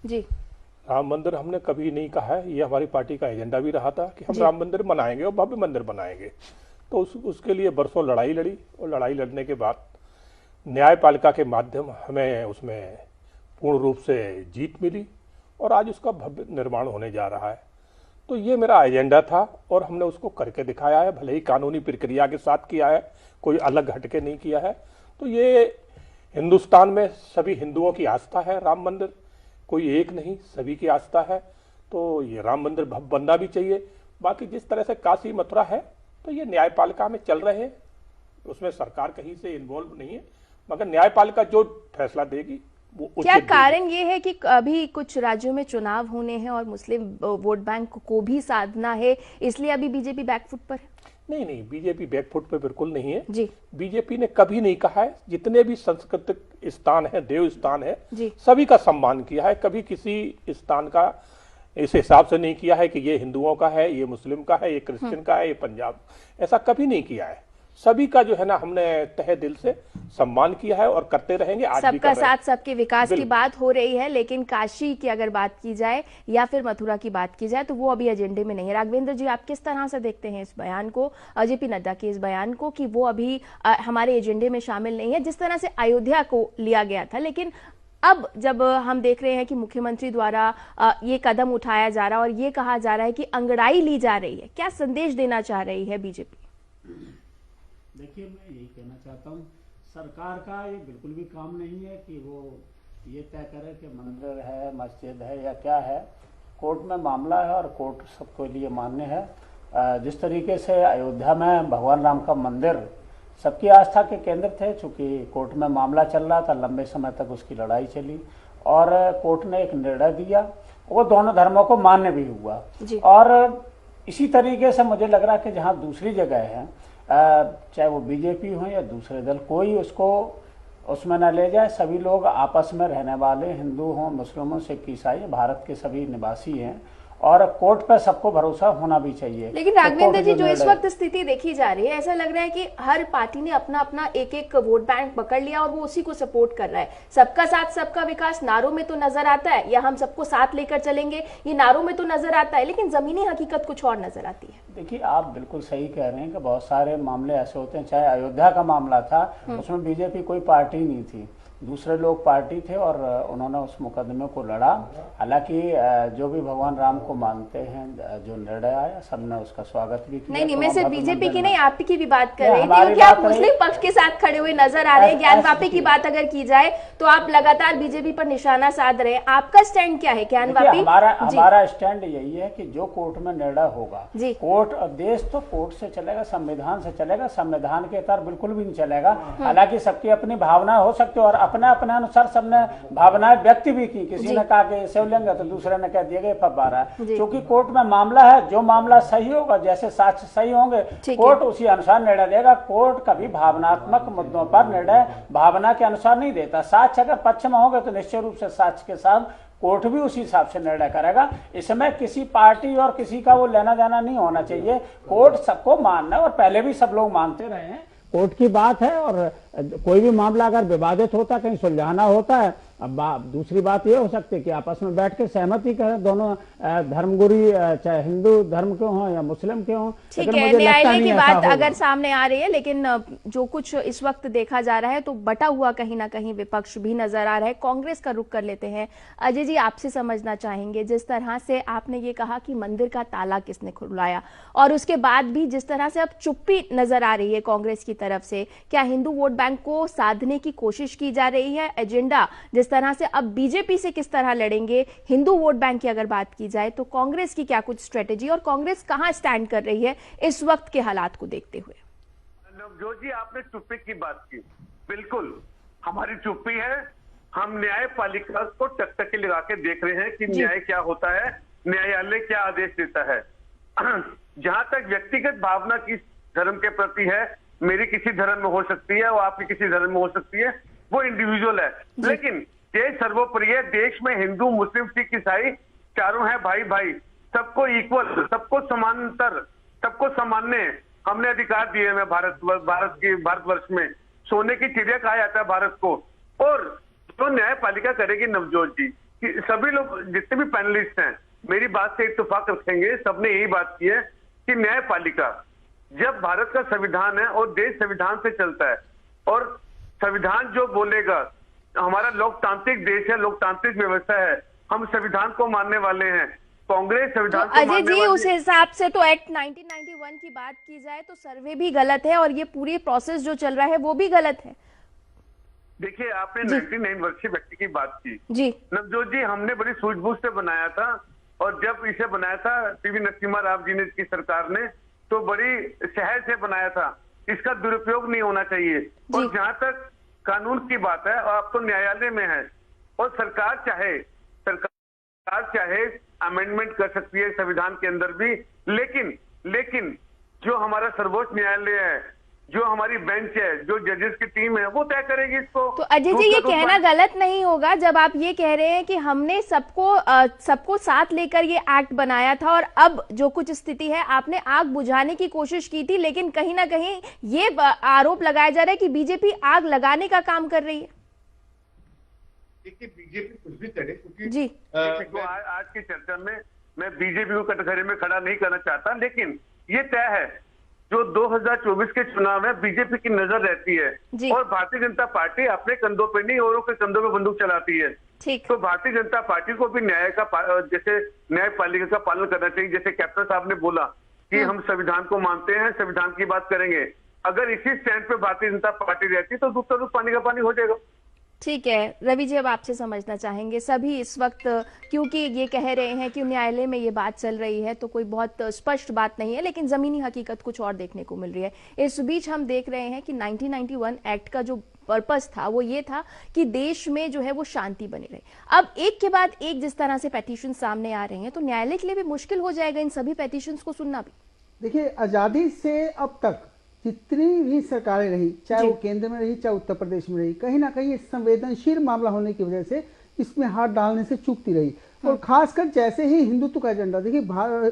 जी। राम मंदिर हमने कभी नहीं कहा है, ये हमारी पार्टी का एजेंडा भी रहा था कि हम राम मंदिर बनाएंगे और भव्य मंदिर बनाएंगे। तो उसके लिए बरसों लड़ाई लड़ी, और लड़ाई लड़ने के बाद न्यायपालिका के माध्यम हमें उसमें पूर्ण रूप से जीत मिली, और आज उसका भव्य निर्माण होने जा रहा है। तो ये मेरा एजेंडा था और हमने उसको करके दिखाया है, भले ही कानूनी प्रक्रिया के साथ किया है, कोई अलग हटके नहीं किया है। तो ये हिंदुस्तान में सभी हिंदुओं की आस्था है, राम मंदिर कोई एक नहीं, सभी की आस्था है। तो ये राम मंदिर बनना भी चाहिए। बाकी जिस तरह से काशी मथुरा है, तो ये न्यायपालिका में चल रहे हैं, उसमें सरकार कहीं से इन्वॉल्व नहीं है, मगर न्यायपालिका जो फैसला देगी वो क्या उचित देगी। कारण ये है कि अभी कुछ राज्यों में चुनाव होने हैं और मुस्लिम वोट बैंक को भी साधना है, इसलिए अभी बीजेपी बैकफुट पर है? नहीं नहीं, बीजेपी बैकफुट पे बिल्कुल नहीं है जी। बीजेपी ने कभी नहीं कहा है, जितने भी सांस्कृतिक स्थान है, देव स्थान है, जी। सभी का सम्मान किया है। कभी किसी स्थान का इस हिसाब से नहीं किया है कि ये हिंदुओं का है, ये मुस्लिम का है, ये क्रिश्चियन का है, ये पंजाब, ऐसा कभी नहीं किया है। सभी का जो है ना, हमने तहे दिल से सम्मान किया है और करते रहेंगे, आज भी सबका कर रहे हैं। साथ सबके विकास की बात हो रही है, लेकिन काशी की अगर बात की जाए या फिर मथुरा की बात की जाए तो वो अभी एजेंडे में नहीं है। राघवेंद्र जी, आप किस तरह से देखते हैं इस बयान को, जेपी नड्डा के इस बयान को कि वो अभी हमारे एजेंडे में शामिल नहीं है? जिस तरह से अयोध्या को लिया गया था, लेकिन अब जब हम देख रहे हैं कि मुख्यमंत्री द्वारा ये कदम उठाया जा रहा है और ये कहा जा रहा है कि अंगड़ाई ली जा रही है, क्या संदेश देना चाह रही है बीजेपी? देखिए, मैं यही कहना चाहता हूँ, सरकार का ये बिल्कुल भी काम नहीं है कि वो ये तय करे कि मंदिर है, मस्जिद है या क्या है। कोर्ट में मामला है और कोर्ट सबके लिए मान्य है। जिस तरीके से अयोध्या में भगवान राम का मंदिर सबकी आस्था के केंद्र थे, चूंकि कोर्ट में मामला चल रहा था, लंबे समय तक उसकी लड़ाई चली और कोर्ट ने एक निर्णय दिया, वो दोनों धर्मों को मान्य भी हुआ। और इसी तरीके से मुझे लग रहा है कि जहाँ दूसरी जगह है, चाहे वो बीजेपी हो या दूसरे दल, कोई उसको उसमें न ले जाए। सभी लोग आपस में रहने वाले, हिंदू हों, मुस्लिम हों, सिख, ईसाई, भारत के सभी निवासी हैं और कोर्ट पर सबको भरोसा होना भी चाहिए। लेकिन राघवेंद्र जी, जो इस वक्त स्थिति देखी जा रही है, ऐसा लग रहा है कि हर पार्टी ने अपना अपना एक एक वोट बैंक पकड़ लिया और वो उसी को सपोर्ट कर रहा है। सबका साथ सबका विकास नारों में तो नजर आता है, या हम सबको साथ लेकर चलेंगे, ये नारों में तो नजर आता है, लेकिन जमीनी हकीकत कुछ और नजर आती है। देखिए, आप बिल्कुल सही कह रहे हैं कि बहुत सारे मामले ऐसे होते हैं, चाहे अयोध्या का मामला था, उसमें बीजेपी कोई पार्टी नहीं थी, दूसरे लोग पार्टी थे और उन्होंने उस मुकदमे को लड़ा। हालांकि जो भी भगवान राम को मानते हैं, जो निर्णय आया, सबने उसका स्वागत भी किया। नहीं, मैं सिर्फ बीजेपी की नहीं, आपकी भी बात कर रही थी, क्योंकि आप मुस्लिम पक्ष के साथ खड़े हुए नजर आ रहे हैं। ज्ञानवापी की बात अगर की जाए तो आप लगातार बीजेपी पर निशाना साध रहे हैं, आपका स्टैंड क्या है ज्ञानवापी? हमारा स्टैंड यही है कि जो कोर्ट में निर्णय होगा, कोर्ट, देश तो कोर्ट से चलेगा, संविधान से चलेगा, संविधान के तहत बिल्कुल भी नहीं चलेगा। हालांकि सबकी अपनी भावना हो सकती है और अपने अपने अनुसार सबने भावनाएं व्यक्त भी की। किसी ने कहा कि शिवलिंग है तो दूसरे ने कह दिया कि फव्वारा है। क्योंकि कोर्ट में मामला है, जो मामला सही होगा, जैसे साक्ष्य सही होंगे, कोर्ट उसी अनुसार निर्णय देगा। कोर्ट कभी भावनात्मक मुद्दों पर निर्णय भावना के अनुसार नहीं देता। साक्ष्य अगर पक्ष में होंगे तो निश्चित रूप से साक्ष्य के साथ कोर्ट भी उसी हिसाब से निर्णय करेगा। इसमें किसी पार्टी और किसी का वो लेना देना नहीं होना चाहिए। कोर्ट सबको मानना है और पहले भी सब लोग मानते रहे हैं, कोर्ट की बात है। और कोई भी मामला अगर विवादित होता है, कहीं सुलझाना होता है, अब दूसरी बात यह हो सकती है कि आपस में बैठ के सहमति करें दोनों धर्मगुरु, चाहे हिंदू धर्म के हों या मुस्लिम के हों। ठीक है, न्यायालय की बात अगर सामने आ रही है, लेकिन जो कुछ इस वक्त देखा जा रहा है तो बटा हुआ कहीं ना कहीं विपक्ष भी नजर आ रहा है। कांग्रेस का रुख कर लेते हैं। अजय जी, आपसे समझना चाहेंगे, जिस तरह से आपने ये कहा कि मंदिर का ताला किसने खुलवाया, और उसके बाद भी जिस तरह से अब चुप्पी नजर आ रही है कांग्रेस की तरफ से, क्या हिंदू वोट बैंक को साधने की कोशिश की जा रही है? एजेंडा जिस तरह से अब बीजेपी से किस तरह लड़ेंगे हिंदू वोट बैंक की अगर बात की जाए तो कांग्रेस की क्या कुछ स्ट्रेटेजी, और कांग्रेस कहां स्टैंड कर रही है इस वक्त के हालात को देखते हुए? नवजोत जी, आपने चुप्पी की बात की, बिल्कुल हमारी चुप्पी है। हम न्यायपालिका को टकटकी लगा के देख रहे हैं कि न्याय क्या होता है, न्यायालय क्या आदेश देता है। जहां तक व्यक्तिगत भावना की धर्म के प्रति है, मेरी किसी धर्म में हो सकती है और आपकी किसी धर्म में हो सकती है, वो इंडिविजुअल है। लेकिन देश सर्वोपरि है, देश में हिंदू, मुस्लिम, सिख, ईसाई चारों हैं भाई भाई, सबको इक्वल, सबको समांतर, सबको सामान्य हमने अधिकार दिए हैं। भारतवर्ष में सोने की चिड़िया कहा जाता है भारत को। और जो न्यायपालिका करेगी नवजोत जी, कि सभी लोग जितने भी पैनलिस्ट हैं मेरी बात से इत्तेफाक रखेंगे, सबने यही बात की है कि न्यायपालिका, जब भारत का संविधान है और देश संविधान से चलता है और संविधान जो बोलेगा, हमारा लोकतांत्रिक देश है, लोकतांत्रिक व्यवस्था है, हम संविधान को मानने वाले हैं। कांग्रेस संविधान तो को अजय मानने जी, वाली उस हिसाब से तो एक्ट 1991 की बात की जाए तो सर्वे भी गलत है और ये पूरी प्रोसेस जो चल रहा है वो भी गलत है। देखिए, आपने 99 वर्षीय व्यक्ति की बात की जी नवजोत जी, हमने बड़ी सूझबूझ से बनाया था और जब इसे बनाया था पीवी नरसिम्हा राव जी ने की सरकार ने, तो बड़ी सहज से बनाया था। इसका दुरुपयोग नहीं होना चाहिए। और जहां तक कानून की बात है, और अब तो न्यायालय में है और सरकार चाहे अमेंडमेंट कर सकती है संविधान के अंदर भी, लेकिन जो हमारा सर्वोच्च न्यायालय है, जो हमारी बेंच है, जो जजेस की टीम है, वो तय करेगी इसको। तो अजय जी, ये कहना गलत नहीं होगा जब आप ये कह रहे हैं कि हमने सबको साथ लेकर ये एक्ट बनाया था और अब जो कुछ स्थिति है आपने आग बुझाने की कोशिश की थी, लेकिन कहीं ना कहीं ये आरोप लगाया जा रहा है कि बीजेपी आग लगाने का काम कर रही है। देखिए, बीजेपी कुछ भी करे, क्योंकि जी तो आज की चर्चा में मैं बीजेपी को कटघरे में खड़ा नहीं करना चाहता, लेकिन ये तय है जो 2024 के चुनाव में बीजेपी की नजर रहती है और भारतीय जनता पार्टी अपने कंधों पे नहीं औरों के कंधों पे बंदूक चलाती है। तो भारतीय जनता पार्टी को भी जैसे न्यायपालिका का पालन करना चाहिए। जैसे कैप्टन साहब ने बोला कि हम संविधान को मानते हैं, संविधान की बात करेंगे। अगर इसी स्टैंड पे भारतीय जनता पार्टी रहती तो दूध का दूध पानी का पानी हो जाएगा। ठीक है रवि जी, अब आपसे समझना चाहेंगे, सभी इस वक्त क्योंकि ये कह रहे हैं कि न्यायालय में ये बात चल रही है तो कोई बहुत स्पष्ट बात नहीं है, लेकिन जमीनी हकीकत कुछ और देखने को मिल रही है। इस बीच हम देख रहे हैं कि 1991 एक्ट का जो पर्पस था वो ये था कि देश में जो है वो शांति बनी रहे। अब एक के बाद एक जिस तरह से पेटिशन सामने आ रहे हैं तो न्यायालय के लिए भी मुश्किल हो जाएगा इन सभी पेटिशंस को सुनना भी। देखिए, आजादी से अब तक जितनी भी सरकारें रही, चाहे वो केंद्र में रही चाहे उत्तर प्रदेश में रही, कहीं ना कहीं संवेदनशील मामला होने की वजह से इसमें हाथ डालने से चूकती रही। और खासकर जैसे ही हिंदुत्व का एजेंडा, देखिए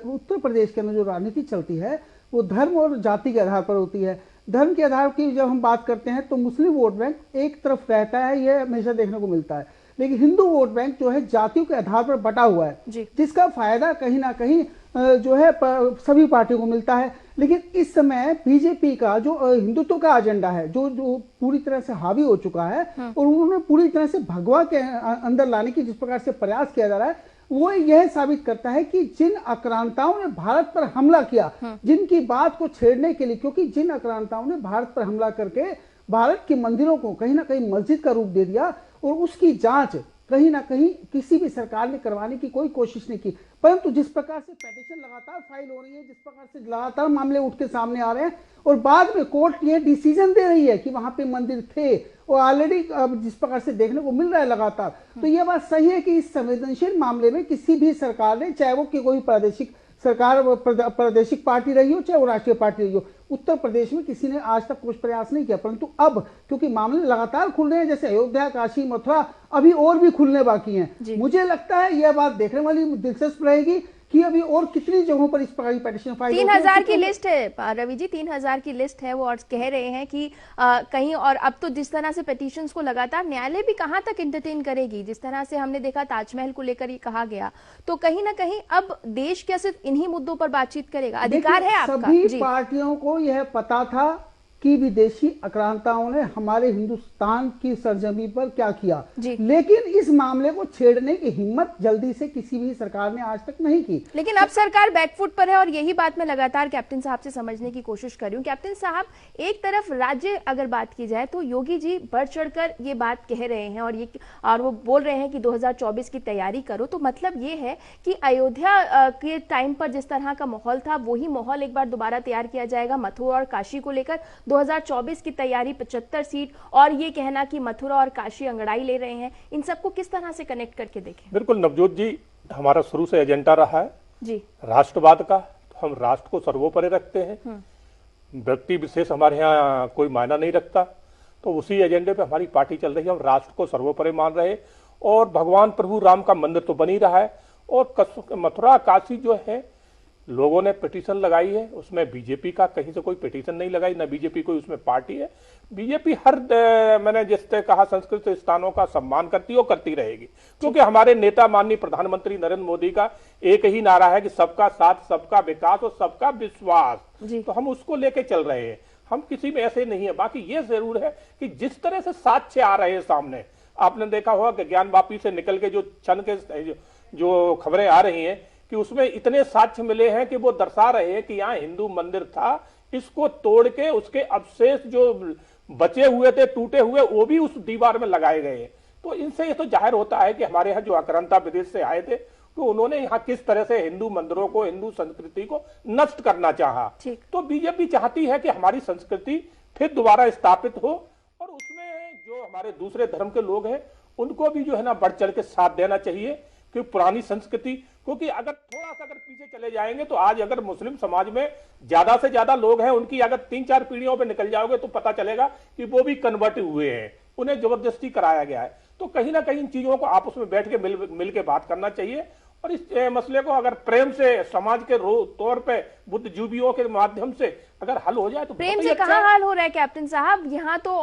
उत्तर प्रदेश के अंदर जो राजनीति चलती है वो धर्म और जाति के आधार पर होती है। धर्म के आधार की जब हम बात करते हैं तो मुस्लिम वोट बैंक एक तरफ रहता है, यह हमेशा देखने को मिलता है, लेकिन हिंदू वोट बैंक जो है जातियों के आधार पर बटा हुआ है, जिसका फायदा कहीं ना कहीं जो है सभी पार्टियों को मिलता है। लेकिन इस समय बीजेपी का जो हिंदुत्व का एजेंडा है जो पूरी तरह से हावी हो चुका है और उन्होंने पूरी तरह से भगवा के अंदर लाने की जिस प्रकार से प्रयास किया जा रहा है, वो यह साबित करता है कि जिन आक्रांताओं ने भारत पर हमला किया, जिनकी बात को छेड़ने के लिए, क्योंकि जिन आक्रांताओं ने भारत पर हमला करके भारत के मंदिरों को कहीं ना कहीं मस्जिद का रूप दे दिया और उसकी जांच कहीं ना कहीं किसी भी सरकार ने करवाने की कोई कोशिश नहीं की, परंतु जिस प्रकार से पेटिशन लगातार फाइल हो रही है, जिस प्रकार से लगातार मामले उठ के सामने आ रहे हैं और बाद में कोर्ट ये डिसीजन दे रही है कि वहां पे मंदिर थे और ऑलरेडी जिस प्रकार से देखने को मिल रहा है लगातार, तो ये बात सही है कि इस संवेदनशील मामले में किसी भी सरकार ने, चाहे वो कि कोई प्रादेशिक सरकार प्रादेशिक पार्टी रही हो चाहे वो राष्ट्रीय पार्टी रही हो, उत्तर प्रदेश में किसी ने आज तक कुछ प्रयास नहीं किया। परंतु अब क्योंकि मामले लगातार खुल रहे हैं, जैसे अयोध्या, काशी, मथुरा, अभी और भी खुलने बाकी हैं, मुझे लगता है यह बात देखने वाली दिलचस्प रहेगी कि अभी और कितनी जगहों पर इस प्रकार की पेटिशन फाइल 3000 की लिस्ट है रवि जी, 3000 की लिस्ट है वो, और कह रहे हैं कि कहीं, और अब तो जिस तरह से पेटिशंस को लगातार न्यायालय भी कहां तक एंटरटेन करेगी, जिस तरह से हमने देखा ताजमहल को लेकर ये कहा गया, तो कहीं ना कहीं अब देश क्या सिर्फ इन्हीं मुद्दों पर बातचीत करेगा? अधिकार है आपका। सभी पार्टियों को यह पता था कि विदेशी आक्रांताओं ने हमारे हिंदुस्तान की सरजमी पर क्या किया, लेकिन इस मामले को छेड़ने की हिम्मत जल्दी से किसी भी सरकार ने आज तक नहीं की। लेकिन अब सरकार बैकफुट पर है और यही बात मैं लगातार कैप्टन साहब से समझने की कोशिश कर रही हूँ। कैप्टन साहब, एक तरफ राज्य अगर बात की जाए तो योगी जी बढ़ चढ़कर ये बात कह रहे हैं और वो बोल रहे हैं कि 2024 की तैयारी करो, तो मतलब ये है कि अयोध्या के टाइम पर जिस तरह का माहौल था वही माहौल एक बार दोबारा तैयार किया जाएगा मथुरा और काशी को लेकर। 2024 की तैयारी 75 सीट और ये कहना कि मथुरा और काशी अंगड़ाई ले रहे हैं, इन सबको किस तरह से कनेक्ट करके देखें? बिल्कुल नवजोत जी, हमारा शुरू से एजेंडा रहा है जी राष्ट्रवाद का, तो हम राष्ट्र को सर्वोपरि रखते हैं, व्यक्ति विशेष हमारे यहाँ कोई मायना नहीं रखता, तो उसी एजेंडे पे हमारी पार्टी चल रही है। हम राष्ट्र को सर्वोपरि मान रहे और भगवान प्रभु राम का मंदिर तो बन ही रहा है और मथुरा काशी जो है लोगों ने पिटीशन लगाई है, उसमें बीजेपी का कहीं से कोई पिटीशन नहीं लगाई, ना बीजेपी कोई उसमें पार्टी है। बीजेपी हर मैंने जिससे कहा संस्कृत स्थानों का सम्मान करती है और करती रहेगी, क्योंकि हमारे नेता माननीय प्रधानमंत्री नरेंद्र मोदी का एक ही नारा है कि सबका साथ, सबका विकास और सबका विश्वास। तो हम उसको लेके चल रहे हैं, हम किसी में ऐसे नहीं है। बाकी ये जरूर है कि जिस तरह से साक्ष्य आ रहे हैं सामने, आपने देखा होगा कि ज्ञान वापी से निकल के जो क्षण के जो खबरें आ रही हैं कि उसमें इतने साक्ष्य मिले हैं कि वो दर्शा रहे हैं कि यहाँ हिंदू मंदिर था, इसको तोड़ के उसके अवशेष जो बचे हुए थे, टूटे हुए, वो भी उस दीवार में लगाए गए हैं। तो इनसे ये तो जाहिर होता है कि हमारे यहाँ जो आक्रांता विदेश से आए थे, तो उन्होंने यहाँ किस तरह से हिंदू मंदिरों को, हिंदू संस्कृति को नष्ट करना चाहा। तो बीजेपी चाहती है कि हमारी संस्कृति फिर दोबारा स्थापित हो, और उसमें जो हमारे दूसरे धर्म के लोग हैं उनको भी जो है ना बढ़ चढ़ के साथ देना चाहिए, कि पुरानी संस्कृति, क्योंकि अगर थोड़ा सा अगर पीछे चले जाएंगे तो आज अगर मुस्लिम समाज में ज्यादा से ज्यादा लोग हैं, उनकी अगर 3-4 पीढ़ियों पे निकल जाओगे तो पता चलेगा कि वो भी कन्वर्ट हुए हैं, उन्हें जबरदस्ती कराया गया है। तो कहीं ना कहीं इन चीजों को आपस में बैठ के मिल के बात करना चाहिए, और इस मसले को अगर प्रेम से समाज के तौर पे बुद्धिजीवियों के माध्यम से अगर हल हो जाए तो प्रेम से कहाँ हल हो रहा है कैप्टन साहब। यहाँ तो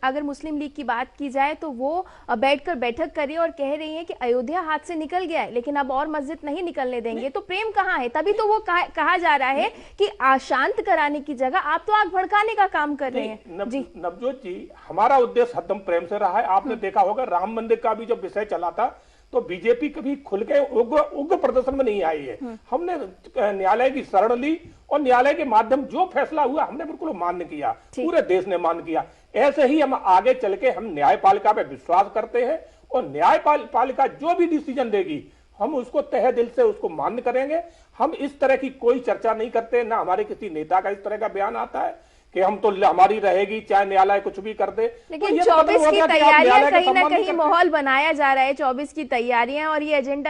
अगर मुस्लिम लीग की बात की जाए तो वो बैठकर बैठक कर रही है और कह रही है कि अयोध्या हाथ से निकल गया है, लेकिन अब और मस्जिद नहीं निकलने देंगे। तो प्रेम कहाँ है? तभी तो वो कहा जा रहा है कि अशांत कराने की जगह आप तो आग भड़काने का काम कर रहे हैं। जी नवजोत जी, हमारा उद्देश्य हरदम प्रेम से रहा है। आपने देखा होगा राम मंदिर का भी जब विषय चला था तो बीजेपी कभी खुल के उग्र प्रदर्शन में नहीं आई है। हमने न्यायालय की शरण ली और न्यायालय के माध्यम जो फैसला हुआ हमने बिल्कुल मान्य किया, पूरे देश ने मान्य किया। ऐसे ही हम आगे चल के हम न्यायपालिका पे विश्वास करते हैं, और न्यायपालिका जो भी डिसीजन देगी हम उसको तहे दिल से उसको मान्य करेंगे। हम इस तरह की कोई चर्चा नहीं करते, ना हमारे किसी नेता का इस तरह का बयान आता है कि हम तो हमारी रहेगी चाहे न्यायालय कुछ भी कर दे। लेकिन 24 की तैयारियां कहीं ना कहीं माहौल बनाया जा रहा है, 24 की तैयारियां, और ये एजेंडा